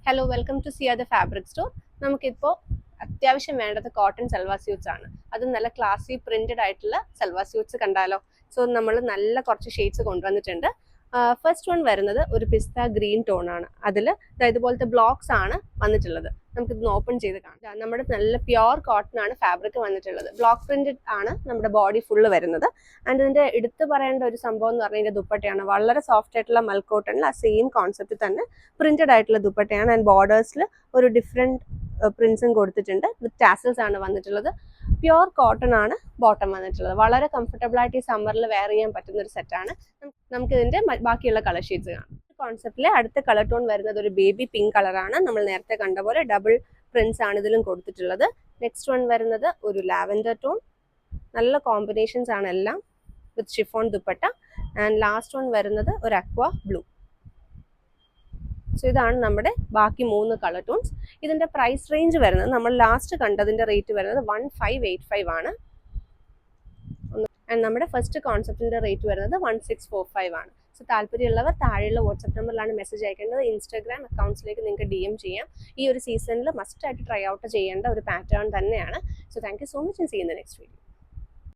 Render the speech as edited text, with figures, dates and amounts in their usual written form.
Hello welcome to Siya the fabric store. നമുക്കിപ്പോൾ അത്യാവശ്യം വേണ്ടത് കോട്ടൺ സൽവാർ സ്യൂട്ട്സ് ആണ്. അത് നല്ല ക്ലാസി പ്രിന്റഡ് ആയിട്ടുള്ള സൽവാർ സ്യൂട്ട്സ് കണ്ടാലോ. സോ നമ്മൾ നല്ല കുറച്ച് ഷെയ്ഡ്സ് കൊണ്ടുവന്നിട്ടുണ്ട്. ഫസ്റ്റ് വൺ വരുന്നത് ഒരു പിസ്ത ഗ്രീൻ ടോൺ ആണ്. അതിൽ ഇതുപോലത്തെ ബ്ലോക്സ് ആണ് വന്നിട്ടുള്ളത്. നമുക്കിത് ഓപ്പൺ ചെയ്ത് കാണാം. നമ്മുടെ നല്ല പ്യുവർ കോട്ടൺ ആണ് ഫാബ്രിക് വന്നിട്ടുള്ളത്. ബ്ലോക്ക് പ്രിന്റഡ് ആണ് നമ്മുടെ ബോഡി ഫുള്ള് വരുന്നത്. ആൻഡ് ഇതിന്റെ എടുത്തു പറയേണ്ട ഒരു സംഭവം എന്ന് പറഞ്ഞാൽ ഇതിന്റെ ദുപ്പട്ടയാണ്. വളരെ സോഫ്റ്റ് ആയിട്ടുള്ള മൽ കോട്ടണിൽ ആ സെയിം കോൺസെപ്റ്റ് തന്നെ പ്രിന്റഡ് ആയിട്ടുള്ള ദുപ്പട്ടയാണ്. ആൻഡ് ബോർഡേഴ്സിൽ ഒരു ഡിഫറെന്റ് പ്രിന്റ്സും കൊടുത്തിട്ടുണ്ട്. വിത്ത് ടാസൽസ് ആണ് വന്നിട്ടുള്ളത്. പ്യുവർ കോട്ടൺ ആണ് ബോട്ടം വന്നിട്ടുള്ളത്. വളരെ കംഫർട്ടബിൾ ആയിട്ട് ഈ സമ്മറിൽ വെയർ ചെയ്യാൻ പറ്റുന്ന ഒരു സെറ്റാണ്. നമുക്ക് ഇതിന്റെ ബാക്കിയുള്ള കളർ ഷെയ്ഡ്സ് കാണാം. കോൺസെപ്റ്റിലെ അടുത്ത കളർ ടോൺ വരുന്നത് ഒരു ബേബി പിങ്ക് കളറാണ്. നമ്മൾ നേരത്തെ കണ്ട പോലെ ഡബിൾ പ്രിന്റ്സ് ആണ് ഇതിലും കൊടുത്തിട്ടുള്ളത്. നെക്സ്റ്റ് വൺ വരുന്നത് ഒരു ലാവൻഡർ ടോൺ. നല്ല കോമ്പിനേഷൻസ് ആണ് എല്ലാം with chiffon dupatta. And last one വരുന്നത് ഒരു അക്വ ബ്ലൂ. സോ ഇതാണ് നമ്മുടെ ബാക്കി 3 കളർ ടോൺസ്. ഇതിന്റെ പ്രൈസ് റേഞ്ച് വരുന്നത് നമ്മൾ ലാസ്റ്റ് കണ്ടതിന്റെ റേറ്റ് വരുന്നത് 1585 ആണ്. ആൻഡ് നമ്മുടെ ഫസ്റ്റ് കോൺസെപ്റ്റിന്റെ റേറ്റ് വരുന്നത് 1645 ആണ്. സോ താല്പര്യമുള്ളവർ താഴെയുള്ള വാട്സ്ആപ്പ് നമ്പറിലാണ് മെസ്സേജ് അയക്കേണ്ടത്. ഇൻസ്റ്റാഗ്രാം അക്കൗണ്ട്സിലേക്ക് നിങ്ങൾക്ക് DM ചെയ്യാം. ഈ ഒരു സീസണിൽ മസ്റ്റ് ആയിട്ട് ട്രൈ ഔട്ട് ചെയ്യേണ്ട ഒരു പാറ്റേൺ തന്നെയാണ്. So thank you so much and see in the next video.